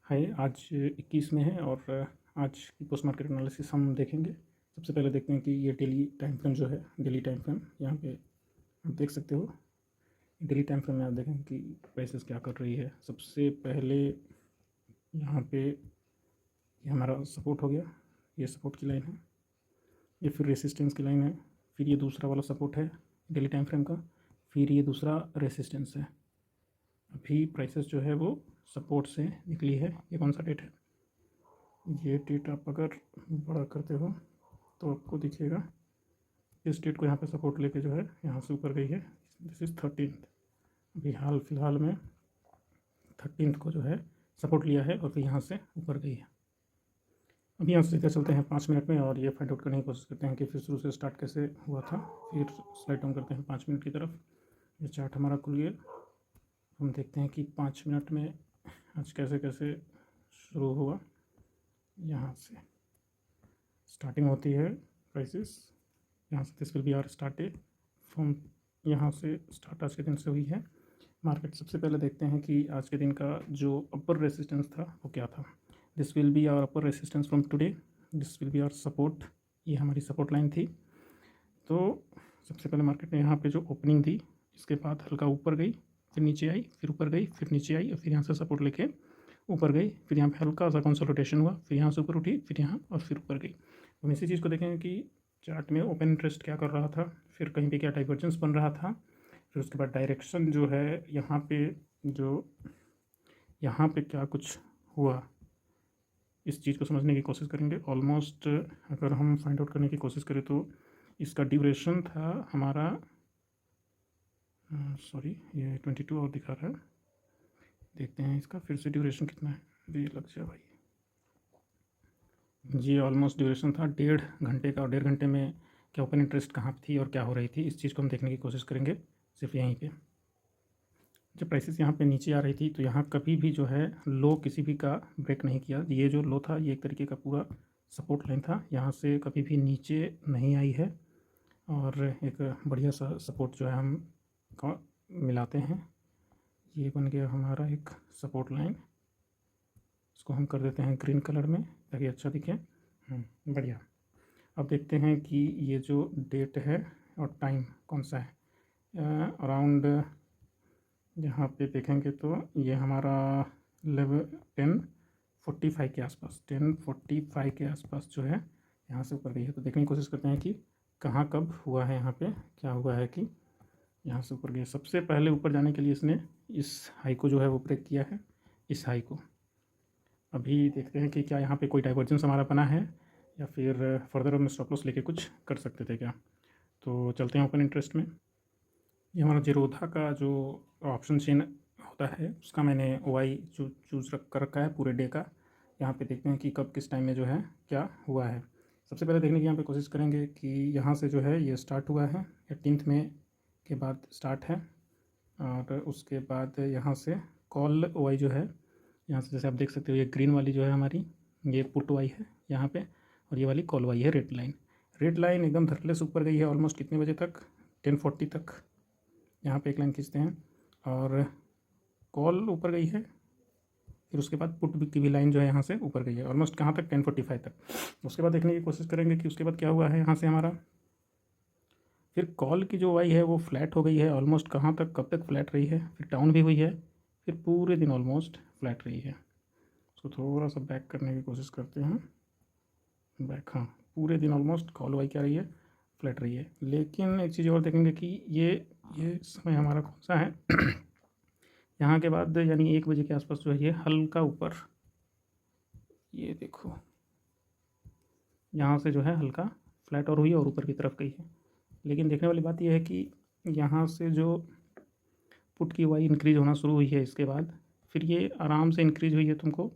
हाय, आज 21 में है और आज की पोस्ट मार्केट एनालिसिस हम देखेंगे। सबसे पहले देखते हैं कि ये डेली टाइम फ्रेम जो है, डेली टाइम फ्रेम यहाँ पे आप देख सकते हो। डेली टाइम फ्रेम में आप देखें कि प्राइसेस क्या कर रही है। सबसे पहले यहाँ पे ये हमारा सपोर्ट हो गया, ये सपोर्ट की लाइन है, ये फिर रेसिस्टेंस की लाइन है, फिर ये दूसरा वाला सपोर्ट है डेली टाइम फ्रेम का, फिर ये दूसरा रेसिस्टेंस है। अभी प्राइसेस जो है वो सपोर्ट से निकली है। ये कौन सा डेट है? ये डेट आप अगर बड़ा करते हो तो आपको दिखेगा इस डेट को यहाँ पे सपोर्ट लेके जो है यहाँ से ऊपर गई है। This is 13th। अभी हाल फिलहाल में 13th को जो है सपोर्ट लिया है और फिर यहाँ से ऊपर गई है। अभी यहाँ से सीधे चलते हैं 5 मिनट में और ये फाइंड आउट करने की कोशिश करते हैं कि फिर शुरू से स्टार्ट कैसे हुआ था। फिर स्लाइड डाउन करते हैं 5 मिनट की तरफ। ये चार्ट हमारा खुल गया। हम देखते हैं कि 5 मिनट में आज कैसे कैसे शुरू हुआ। यहाँ से स्टार्टिंग होती है प्राइसेस, यहाँ से this will be our start day from, यहाँ से स्टार्ट आज के दिन से हुई है मार्केट। सबसे पहले देखते हैं कि आज के दिन का जो अपर रेसिस्टेंस था वो क्या था। This will be our upper resistance from today, this will be our support. ये हमारी सपोर्ट लाइन थी। तो सबसे पहले मार्केट ने यहाँ पे जो ओपनिंग दी, इसके बाद हल्का ऊपर गई, फिर नीचे आई, फिर ऊपर गई, फिर नीचे आई और फिर यहाँ से सपोर्ट लेके ऊपर गई। फिर यहाँ पे हल्का सा कंसोलिडेशन हुआ, फिर यहाँ से ऊपर उठी, फिर यहाँ और फिर ऊपर गई। हम इसी चीज़ को देखेंगे कि चार्ट में ओपन इंटरेस्ट क्या कर रहा था, फिर कहीं पे क्या डाइवर्जेंस बन रहा था, फिर उसके बाद डायरेक्शन जो है यहाँ पे यहाँ पे क्या कुछ हुआ, इस चीज़ को समझने की कोशिश करेंगे। ऑलमोस्ट अगर हम फाइंड आउट करने की कोशिश करें तो इसका ड्यूरेशन था हमारा, सॉरी ये 22 और दिखा रहा है। देखते हैं इसका फिर से ड्यूरेशन कितना है। अभी लग जाए भाई जी, ऑलमोस्ट ड्यूरेशन था 1.5 घंटे का। और 1.5 घंटे में क्या ओपन इंटरेस्ट कहाँ थी और क्या हो रही थी, इस चीज़ को हम देखने की कोशिश करेंगे सिर्फ यहीं पे। जब प्राइसेस यहाँ पे नीचे आ रही थी तो यहाँ कभी भी जो है लो किसी भी का ब्रेक नहीं किया। ये जो लो था ये एक तरीके का पूरा सपोर्ट लाइन था, यहाँ से कभी भी नीचे नहीं आई है और एक बढ़िया सा सपोर्ट जो है हम मिलाते हैं। ये बन गया हमारा एक सपोर्ट लाइन। इसको हम कर देते हैं ग्रीन कलर में ताकि अच्छा दिखे। बढ़िया। अब देखते हैं कि ये जो डेट है और टाइम कौन सा है। अराउंड यहाँ पे देखेंगे तो ये हमारा 10:45 के आसपास, 10:45 के आसपास जो है यहाँ से ऊपर गई है। तो देखने की कोशिश करते हैं कि कहाँ कब हुआ है, यहाँ पे क्या हुआ है कि यहाँ से ऊपर गया। सबसे पहले ऊपर जाने के लिए इसने इस हाई को जो है वो ब्रेक किया है, इस हाई को। अभी देखते हैं कि क्या यहाँ पे कोई डाइवर्जेंस हमारा बना है या फिर फर्दर हम स्टॉप लॉस लेके कुछ कर सकते थे क्या। तो चलते हैं ओपन इंटरेस्ट में। ये हमारा जीरोधा का जो ऑप्शन चेन होता है उसका मैंने OI चूज़ कर रखा है पूरे डे का। यहाँ पे देखते हैं कि कब किस टाइम में जो है क्या हुआ है। सबसे पहले देखने की यहाँ पे कोशिश करेंगे कि यहाँ से जो है ये स्टार्ट हुआ है 18 मई के बाद स्टार्ट है। और उसके बाद यहाँ से कॉल OI जो है, यहाँ से जैसे आप देख सकते हो ये ग्रीन वाली जो है हमारी, ये पुट OI है यहाँ पे, और ये वाली कॉल OI है रेड लाइन। रेड लाइन एकदम धरले से ऊपर गई है ऑलमोस्ट कितने बजे तक, 10:40 तक। यहाँ पे एक लाइन खींचते हैं और कॉल ऊपर गई है, फिर उसके बाद पुट की भी लाइन जो है यहाँ से ऊपर गई है ऑलमोस्ट कहाँ तक, 10:45 तक। उसके बाद देखने की कोशिश करेंगे कि उसके बाद क्या हुआ है यहाँ से हमारा। फिर कॉल की जो OI है वो फ्लैट हो गई है ऑलमोस्ट कहाँ तक, कब तक फ्लैट रही है, फिर डाउन भी हुई है, फिर पूरे दिन ऑलमोस्ट फ्लैट रही है। उसको थोड़ा सा बैक करने की कोशिश करते हैं, बैक, हाँ पूरे दिन ऑलमोस्ट कॉल OI क्या रही है, फ्लैट रही है। लेकिन एक चीज़ और देखेंगे कि ये समय हमारा कौन सा है यहाँ के बाद, यानी 1 बजे के आसपास जो है ये हल्का ऊपर, ये देखो यहाँ से जो है हल्का फ्लैट और हुई और ऊपर की तरफ गई है। लेकिन देखने वाली बात यह है कि यहाँ से जो पुट की OI इंक्रीज़ होना शुरू हुई है, इसके बाद फिर ये आराम से इंक्रीज़ हुई है तुमको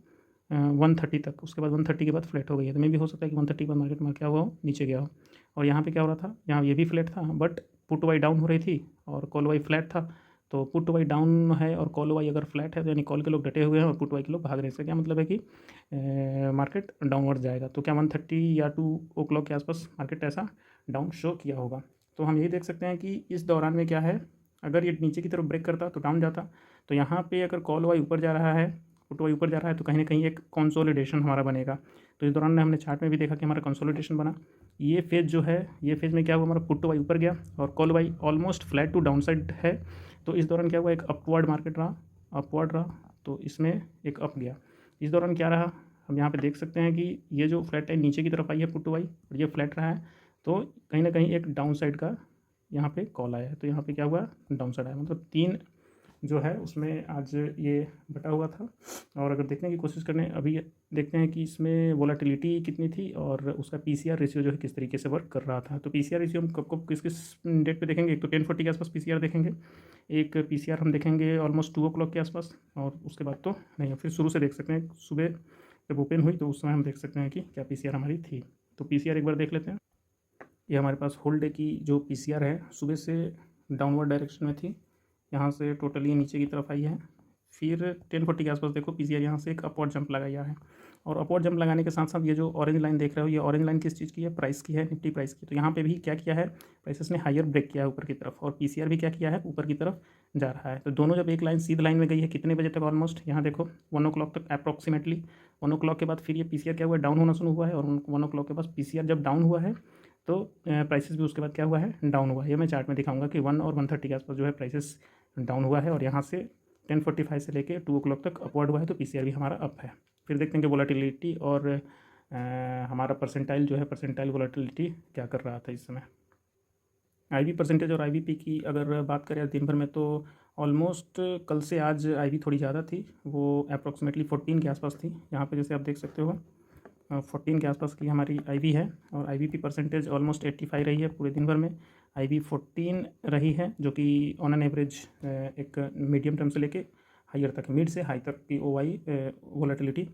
130 तक। उसके बाद 130 के बाद फ्लैट हो गई है। तो मे भी हो सकता है कि 130 के बाद मार्केट में क्या हुआ हो, नीचे गया हो। और यहाँ पे क्या हो रहा था, यहाँ ये भी फ्लैट था बट पुट OI डाउन हो रही थी और कॉल OI फ्लैट था। तो पुट OI डाउन है और कॉल OI अगर फ्लैट है तो यानी कॉल के लोग डटे हुए हैं और पुट OI के लोग भाग रहे हैं। इसका क्या मतलब है कि मार्केट डाउनवर्ड जाएगा। तो क्या 130 या 2 o'clock के आसपास मार्केट ऐसा डाउन शो किया होगा। तो हम यही देख सकते हैं कि इस दौरान में क्या है, अगर ये नीचे की तरफ ब्रेक करता तो डाउन जाता। तो यहाँ पे अगर कॉल OI ऊपर जा रहा है, पुट वाई ऊपर जा रहा है तो कहीं ना कहीं एक कंसोलिडेशन हमारा बनेगा। तो इस दौरान हमने चार्ट में भी देखा कि हमारा कंसोलिडेशन बना। ये फेज जो है, ये फेज में क्या हुआ, हमारा पुट वाई ऊपर गया और कॉल वाई almost flat to down side है। तो इस दौरान क्या हुआ, एक अपवर्ड मार्केट रहा, अपवर्ड रहा, तो इसमें एक अप गया। इस दौरान क्या रहा, हम यहाँ पे देख सकते हैं कि ये जो फ्लैट लाइन नीचे की तरफ आई है पुट वाई, और ये फ्लैट रहा है, तो कहीं ना कहीं एक डाउन साइड का यहाँ पे कॉल आया है। तो यहाँ पे क्या हुआ, डाउन साइड आया, मतलब 3 जो है उसमें आज ये बटा हुआ था। और अगर देखने की कोशिश करें, अभी देखते हैं कि इसमें वोलेटिलिटी कितनी थी और उसका पीसीआर रेशियो जो है किस तरीके से वर्क कर रहा था। तो पीसीआर रेशियो हम कब कब किस किस डेट पे देखेंगे, एक तो 10:40 के आसपास पीसीआर देखेंगे, एक पीसीआर हम देखेंगे ऑलमोस्ट 2 o'clock के आसपास, और उसके बाद तो नहीं, फिर शुरू से देख सकते हैं, सुबह जब ओपन हुई तो उस समय हम देख सकते हैं कि क्या पीसीआर हमारी थी। तो पीसीआर एक बार देख लेते हैं। ये हमारे पास होल डे की जो पीसीआर है, सुबह से डाउनवर्ड डायरेक्शन में थी, यहाँ से टोटली नीचे की तरफ आई है। फिर 10:40 के आसपास देखो पीसीआर यहाँ से एक अपवर्ड जंप लगाया है, और अपवर्ड जंप लगाने के साथ साथ ये जो ऑरेंज लाइन देख रहे हो, ये ऑरेंज लाइन किस चीज़ की है, प्राइस की है, निफ्टी प्राइस की। तो यहाँ पे भी क्या किया है, प्राइसेस ने हायर ब्रेक किया है ऊपर की तरफ, और पीसीआर भी क्या किया है, ऊपर की तरफ जा रहा है। तो दोनों जब एक लाइन सीधी लाइन में गई है, कितने बजे तक, ऑलमोस्ट यहाँ देखो 1 o'clock तक अप्रॉक्सीमेटली। 1 o'clock के बाद फिर ये पीसीआर क्या हुआ, डाउन होना शुरू हुआ है, और 1 o'clock के बाद पीसीआर जब डाउन हुआ है तो प्राइसेस भी उसके बाद क्या हुआ है, डाउन हुआ है। ये मैं चार्ट में दिखाऊंगा कि 1 और 1:30 के आसपास जो है प्राइसेस डाउन हुआ है, और यहाँ से 10:45 से लेके 2 o'clock तक अपवर्ड हुआ है, तो पीसीआर भी हमारा अप है। फिर देखते हैं कि वोलेटिलिटी और हमारा परसेंटाइल जो है, परसेंटाइल वोलेटिलिटी क्या कर रहा था इस समय। आईवी परसेंटेज और आईवीपी की अगर बात करें दिन भर में, तो ऑलमोस्ट कल से आज आईवी थोड़ी ज़्यादा थी, वो अप्रॉक्सीमेटली 14 के आसपास थी। यहाँ पे जैसे आप देख सकते हो 14 के आसपास की हमारी आईवी है, और आईवीपी परसेंटेज ऑलमोस्ट 85 रही है पूरे दिन भर में। आईवी 14 रही है, जो कि ऑन एन एवरेज एक मीडियम टर्म से लेके हायर तक, मिड से हाई तक की ओवाई वोलेटिलिटी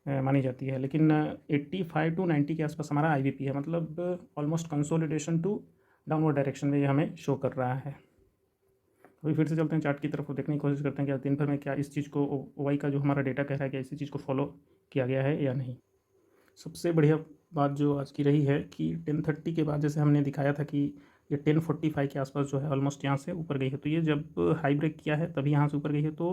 मानी जाती है। लेकिन 85 to 90 के आसपास हमारा आईवीपी है, मतलब almost consolidation to downward direction में ये हमें शो कर रहा है। अभी फिर से चलते हैं चार्ट की तरफ, देखने की कोशिश करते हैं कि दिन भर में क्या इस चीज़ को, ओवाई का जो हमारा डेटा कह रहा है, क्या इसी चीज़ को फॉलो किया गया है या नहीं। सबसे बढ़िया बात जो आज की रही है कि 10:30 के बाद जैसे हमने दिखाया था कि ये 10:45 के आसपास जो है ऑलमोस्ट यहाँ से ऊपर गई है। तो ये जब हाई ब्रेक किया है तभी यहाँ से ऊपर गई है, तो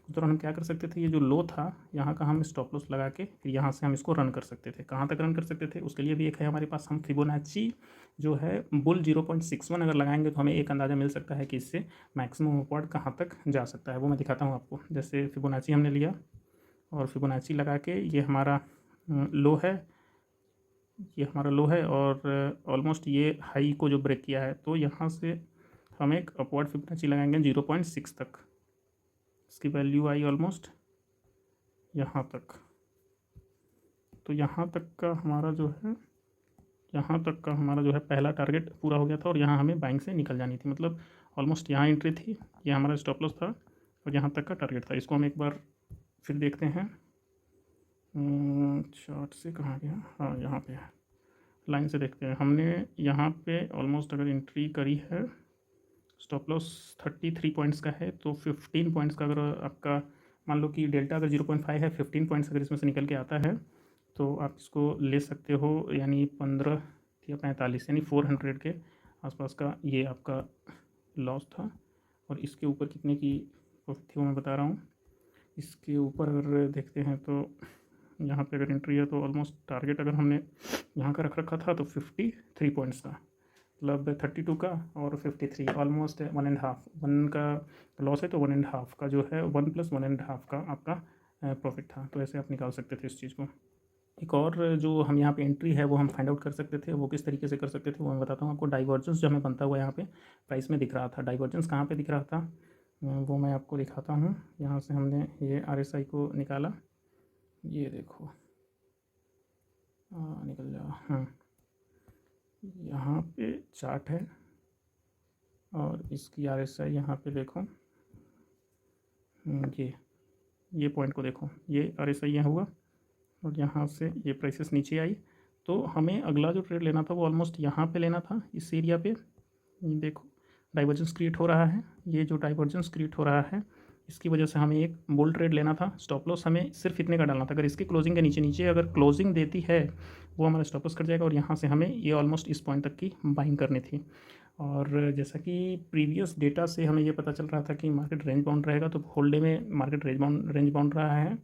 उस दौरान हम क्या कर सकते थे, ये जो लो था यहाँ का हम स्टॉप लॉस लगा के फिर यहाँ से हम इसको रन कर सकते थे। कहाँ तक रन कर सकते थे, उसके लिए भी एक है हमारे पास, हम फिबोनाची जो है बुल 0.61 अगर लगाएंगे तो हमें एक अंदाज़ा मिल सकता है कि इससे मैक्सिमम अपवर्ड कहाँ तक जा सकता है। वो मैं दिखाता हूँ आपको। जैसे फिबोनाची हमने लिया और फिबोनाची लगा के, ये हमारा लो है, ये हमारा लो है, और ऑलमोस्ट ये हाई को जो ब्रेक किया है, तो यहाँ से हम एक अपवर्ड फिबोनाची लगाएंगे 0.6 तक। इसकी वैल्यू आई ऑलमोस्ट यहाँ तक। तो यहाँ तक का हमारा जो है, यहाँ तक का हमारा जो है पहला टारगेट पूरा हो गया था, और यहाँ हमें बाइंग से निकल जानी थी। मतलब ऑलमोस्ट यहाँ एंट्री थी, ये हमारा स्टॉप लॉस था, और यहाँ तक का टारगेट था। इसको हम एक बार फिर देखते हैं चार्ट से, कहाँ गया, हाँ यहाँ पे है, लाइन से देखते हैं। हमने यहाँ पे ऑलमोस्ट अगर एंट्री करी है, स्टॉप लॉस 33 पॉइंट्स का है, तो 15 पॉइंट्स का अगर आपका मान लो कि डेल्टा अगर 0.5 है, 15 पॉइंट्स अगर इसमें से निकल के आता है तो आप इसको ले सकते हो, यानी 15 या 45, यानी 400 के आसपास का ये आपका लॉस था। और इसके ऊपर कितने की प्रॉफिट थी वो मैं बता रहा हूँ। इसके ऊपर अगर देखते हैं तो यहाँ पे अगर एंट्री है तो ऑलमोस्ट टारगेट अगर हमने यहाँ का रख रखा था तो 53 पॉइंट्स का, मतलब 32 का और 53, ऑलमोस्ट 1.5, 1 का लॉस है तो 1.5 का जो है 1 + 1.5 का आपका प्रॉफिट था। तो ऐसे आप निकाल सकते थे इस चीज़ को। एक और जो हम यहाँ पे एंट्री है वो हम फाइंड आउट कर सकते थे, वो किस तरीके से कर सकते थे वो मैं बताता हूँ आपको। डाइवर्जेंस जो हमें बनता हुआ यहाँ पे प्राइस में दिख रहा था, डाइवर्जेंस कहाँ पे दिख रहा था वो मैं आपको दिखाता हूँ। यहाँ से हमने ये RSI को निकाला, ये देखो निकल जाओ, हाँ यहाँ पे चार्ट है, और इसकी RSI यहाँ पे देखो, ये पॉइंट को देखो, ये RSI यहाँ हुआ, और यहाँ से ये प्राइसेस नीचे आई। तो हमें अगला जो ट्रेड लेना था वो ऑलमोस्ट यहाँ पे लेना था, इस एरिया पे। ये देखो डाइवर्जेंस क्रिएट हो रहा है, ये जो डाइवर्जेंस क्रिएट हो रहा है इसकी वजह से हमें एक बुल ट्रेड लेना था। स्टॉप लॉस हमें सिर्फ इतने का डालना था, अगर इसकी क्लोजिंग के नीचे नीचे अगर क्लोजिंग देती है वो हमारा स्टॉप लॉस कट जाएगा, और यहाँ से हमें ये ऑलमोस्ट इस पॉइंट तक की बाइंग करनी थी। और जैसा कि प्रीवियस डेटा से हमें ये पता चल रहा था कि मार्केट रेंज बाउंड रहेगा, तो होल डे में मार्केट रेंज बाउंड रहा है,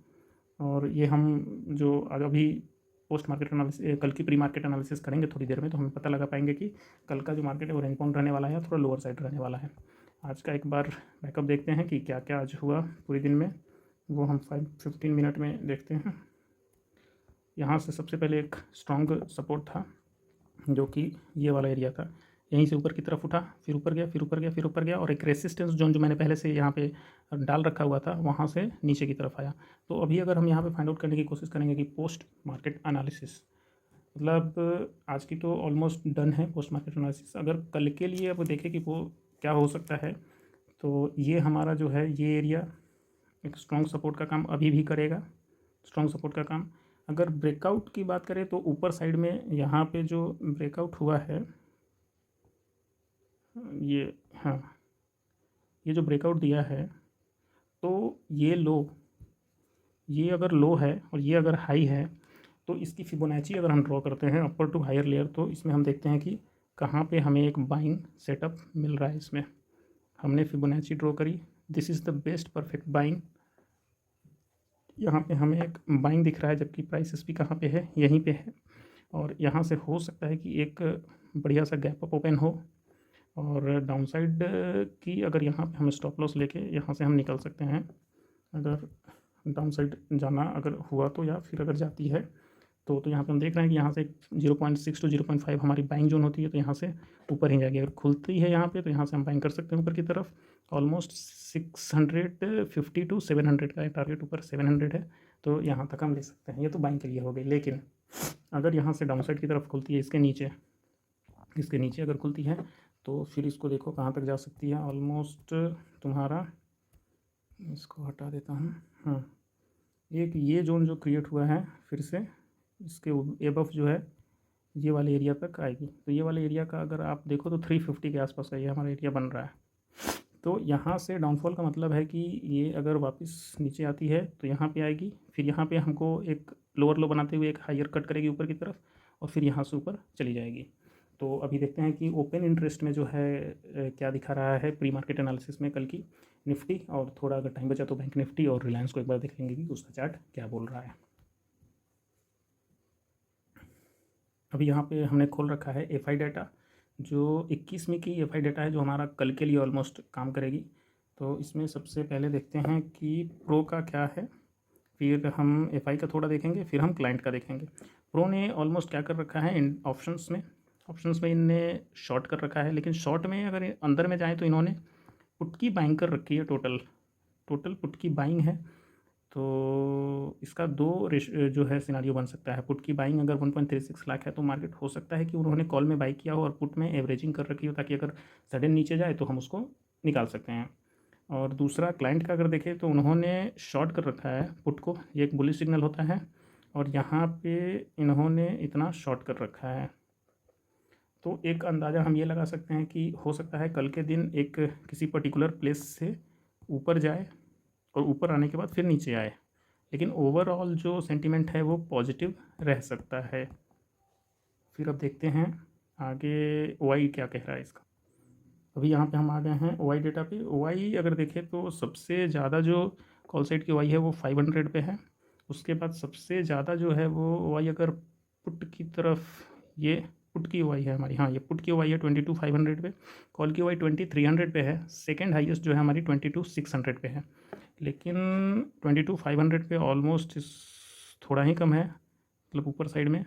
और ये हम जो अभी पोस्ट मार्केट एनालिसिस, कल की प्री मार्केट एनालिसिस करेंगे थोड़ी देर में, तो हमें पता लगा पाएंगे कि कल का जो मार्केट है वो रेंज बाउंड रहने वाला है, थोड़ा लोअर साइड रहने वाला है। आज का एक बार बैकअप देखते हैं कि क्या क्या आज हुआ पूरे दिन में, वो हम 15 मिनट में देखते हैं। यहाँ से सबसे पहले एक स्ट्रॉन्ग सपोर्ट था जो कि ये वाला एरिया था, यहीं से ऊपर की तरफ उठा, फिर ऊपर गया, फिर ऊपर गया, फिर ऊपर गया, और एक रेसिस्टेंस जोन जो मैंने पहले से यहाँ पे डाल रखा हुआ था वहाँ से नीचे की तरफ आया। तो अभी अगर हम यहाँ पे फाइंड आउट करने की कोशिश करेंगे कि पोस्ट मार्केट एनालिसिस, मतलब आज की तो ऑलमोस्ट डन है पोस्ट मार्केट एनालिसिस, अगर कल के लिए अब देखें कि वो क्या हो सकता है, तो ये हमारा जो है ये एरिया एक स्ट्रॉन्ग सपोर्ट का काम अभी भी करेगा, स्ट्रॉन्ग सपोर्ट का काम। अगर ब्रेकआउट की बात करें तो ऊपर साइड में यहाँ पे जो ब्रेकआउट हुआ है ये, हाँ, ये जो ब्रेकआउट दिया है, तो ये लो, ये अगर लो है और ये अगर हाई है, तो इसकी फिबोनाची अगर हम ड्रॉ करते हैं अपर टू हायर लेयर, तो इसमें हम देखते हैं कि कहाँ पे हमें एक बाइंग सेटअप मिल रहा है। इसमें हमने फिबोनाची ड्रॉ करी, this is the best perfect buying. यहाँ पे हमें एक बाइंग दिख रहा है, जबकि प्राइस भी कहाँ पे है, यहीं पे है, और यहाँ से हो सकता है कि एक बढ़िया सा गैप अप ओपन हो, और डाउनसाइड की अगर यहाँ पे हम स्टॉप लॉस लेके यहाँ से हम निकल सकते हैं। अगर डाउनसाइड जाना अगर हुआ तो, या फिर अगर जाती है तो यहाँ पे हम देख रहे हैं कि यहाँ से 0.6 to 0.5 हमारी बाइंग जोन होती है, तो यहाँ से ऊपर ही जाएगी। अगर खुलती है यहाँ पे तो यहाँ से हम बाइंग कर सकते हैं ऊपर की तरफ। ऑलमोस्ट 650 to 700 का टारगेट, ऊपर 700 है, तो यहाँ तक हम ले सकते हैं। ये तो बाइंग के लिए हो गई, लेकिन अगर यहाँ से डाउनसाइड की तरफ खुलती है, इसके नीचे अगर खुलती है, तो फिर इसको देखो कहाँ तक जा सकती है। ऑलमोस्ट तुम्हारा, इसको हटा देता हूँ, हाँ, एक ये जोन जो क्रिएट हुआ है फिर से इसके एबव जो है ये वाले एरिया तक आएगी। तो ये वाले एरिया का अगर आप देखो तो 350 के आसपास का ये हमारा एरिया बन रहा है। तो यहाँ से डाउनफॉल का मतलब है कि ये अगर वापस नीचे आती है तो यहाँ पे आएगी, फिर यहाँ पे हमको एक लोअर लो बनाते हुए एक हायर कट करेगी ऊपर की तरफ, और फिर यहाँ से ऊपर चली जाएगी। तो अभी देखते हैं कि ओपन इंटरेस्ट में जो है क्या दिखा रहा है प्री मार्केट एनालिसिस में कल की निफ्टी, और थोड़ा अगर टाइम बचा तो बैंक निफ्टी और रिलायंस को एक बार देख लेंगे कि उसका चार्ट क्या बोल रहा है। अभी यहाँ पे हमने खोल रखा है एफआई डाटा, जो 21वीं की एफआई डाटा है, जो हमारा कल के लिए ऑलमोस्ट काम करेगी। तो इसमें सबसे पहले देखते हैं कि प्रो का क्या है, फिर हम एफआई का थोड़ा देखेंगे, फिर हम क्लाइंट का देखेंगे। प्रो ने ऑलमोस्ट क्या कर रखा है, इन ऑप्शंस में इनने शॉर्ट कर रखा है, लेकिन शॉर्ट में अगर अंदर में जाएँ तो इन्होंने पुट की बाइंग कर रखी है, टोटल पुट की बाइंग है। तो इसका दो जो है सिनारियो बन सकता है। पुट की बाइंग अगर 1.36 लाख है तो मार्केट हो सकता है कि उन्होंने कॉल में बाई किया हो और पुट में एवरेजिंग कर रखी हो, ताकि अगर सडन नीचे जाए तो हम उसको निकाल सकते हैं। और दूसरा क्लाइंट का अगर देखें तो उन्होंने शॉर्ट कर रखा है पुट को, ये एक बुलिश सिग्नल होता है, और यहाँ पे इन्होंने इतना शॉर्ट कर रखा है। तो एक अंदाज़ा हम ये लगा सकते हैं कि हो सकता है कल के दिन एक किसी पर्टिकुलर प्लेस से ऊपर जाए और ऊपर आने के बाद फिर नीचे आए, लेकिन ओवरऑल जो सेंटीमेंट है वो पॉजिटिव रह सकता है। फिर अब देखते हैं आगे ओआई क्या कह रहा है इसका। अभी यहाँ पे हम आ गए हैं ओआई डेटा पे। ओआई अगर देखें तो सबसे ज़्यादा जो कॉल साइड की ओआई है वो 500 पे है। उसके बाद सबसे ज़्यादा जो है वो ओआई अगर पुट की तरफ, ये पुट की ओआई है हमारी, हाँ ये पुट की ओआई है 22,500 पे, कॉल की ओआई 2300 पे है। सेकेंड हाइएस्ट जो है हमारी 22,600 पे है, लेकिन 22,500 पे ऑलमोस्ट थोड़ा ही कम है, मतलब ऊपर साइड में,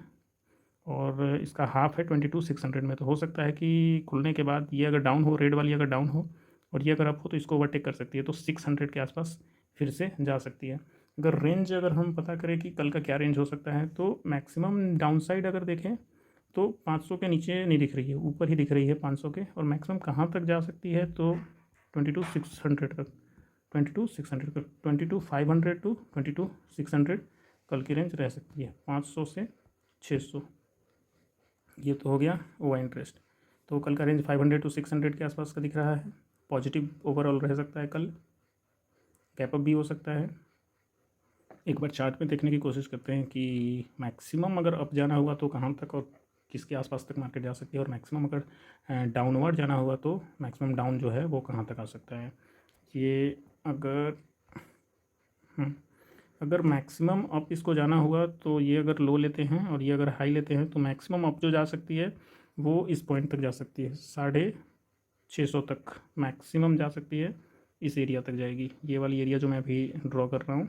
और इसका हाफ है 22,600 में। तो हो सकता है कि खुलने के बाद ये अगर डाउन हो, रेड वाली अगर डाउन हो और ये अगर अप हो, तो इसको ओवरटेक कर सकती है, तो 600 के आसपास फिर से जा सकती है। अगर रेंज अगर हम पता करें कि कल का क्या रेंज हो सकता है, तो मैक्सिमम डाउनसाइड अगर देखें तो 500 के नीचे नहीं दिख रही है, ऊपर ही दिख रही है 500 के, और मैक्सिमम कहाँ तक जा सकती है तो 22,600 तक, 22,600 तक, 22,500 to 22,600 कल की रेंज रह सकती है, 500 से 600। ये तो हो गया ओवर इंटरेस्ट। तो कल का रेंज 500 to 600 के आसपास का दिख रहा है, पॉजिटिव ओवरऑल रह सकता है कल, गैप अप भी हो सकता है। एक बार चार्ट में देखने की कोशिश करते हैं कि मैक्सिमम अगर अप जाना हुआ तो कहाँ तक और किसके आसपास तक मार्केट जा सकती है, और मैक्सिमम अगर डाउनवर्ड जाना हुआ तो मैक्सिमम डाउन जो है वो कहाँ तक आ सकता है। ये अगर अगर मैक्सिमम अप इसको जाना हुआ तो ये अगर लो लेते हैं और ये अगर हाई लेते हैं तो मैक्सिमम अप जो जा सकती है वो इस पॉइंट तक जा सकती है, 650 तक मैक्सिमम जा सकती है, इस एरिया तक जाएगी। ये वाली एरिया जो मैं अभी ड्रॉ कर रहा हूँ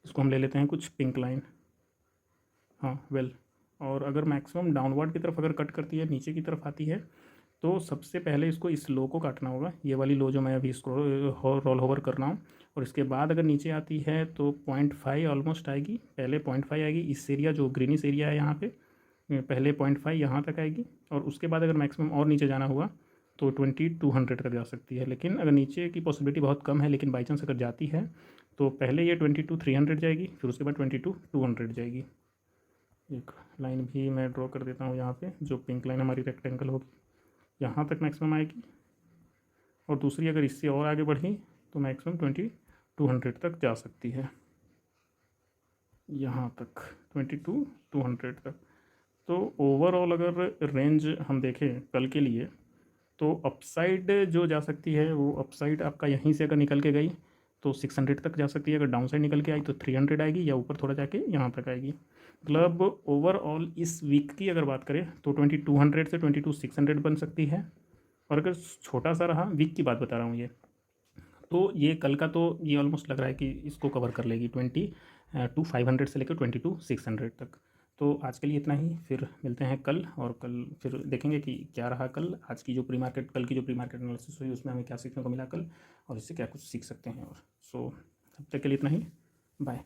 इसको हम ले लेते हैं कुछ पिंक लाइन। हाँ वेल, और अगर मैक्सिमम डाउनवर्ड की तरफ अगर कट करती है, नीचे की तरफ आती है, तो सबसे पहले इसको इस लो को काटना होगा, ये वाली लो जो मैं अभी इसको रोल ओवर कर रहा हूँ। और इसके बाद अगर नीचे आती है तो 0.5 ऑलमोस्ट आएगी, पहले 0.5 आएगी, इस एरिया जो ग्रीनिश एरिया है यहाँ पे पहले 0.5 यहाँ तक आएगी, और उसके बाद अगर मैक्सिमम और नीचे जाना हुआ तो 2200 तक जा सकती है। लेकिन अगर नीचे की पॉसिबिलिटी बहुत कम है, लेकिन बाई चांस अगर जाती है तो पहले ये 22,300 जाएगी, फिर उसके बाद 22,200 जाएगी। एक लाइन भी मैं ड्रॉ कर देता हूँ यहाँ पे, जो पिंक लाइन हमारी रेक्टेंगल होगी यहाँ तक मैक्सिमम आएगी, और दूसरी अगर इससे और आगे बढ़ी तो मैक्सिमम 2200 तक जा सकती है, यहाँ तक 22,200 तक। तो ओवरऑल अगर रेंज हम देखें कल के लिए तो अपसाइड जो जा सकती है वो अपसाइड आपका यहीं से अगर निकल के गई तो 600 तक जा सकती है, अगर डाउन साइड निकल के आई तो 300 आएगी, या ऊपर थोड़ा जाके यहाँ तक आएगी। मतलब ओवरऑल इस वीक की अगर बात करें तो 2200 से 22,600 बन सकती है। और अगर छोटा सा रहा, वीक की बात बता रहा हूँ ये, तो ये कल का तो ये ऑलमोस्ट लग रहा है कि इसको कवर कर लेगी 22,500 से लेकर 22,600 तक। तो आज के लिए इतना ही, फिर मिलते हैं कल, और कल फिर देखेंगे कि क्या रहा कल, आज की जो प्री मार्केट, कल की जो प्री मार्केट एनालिसिस हुई उसमें हमें क्या सीखने को मिला कल, और इससे क्या कुछ सीख सकते हैं। और सो तब तक के लिए इतना ही, बाय।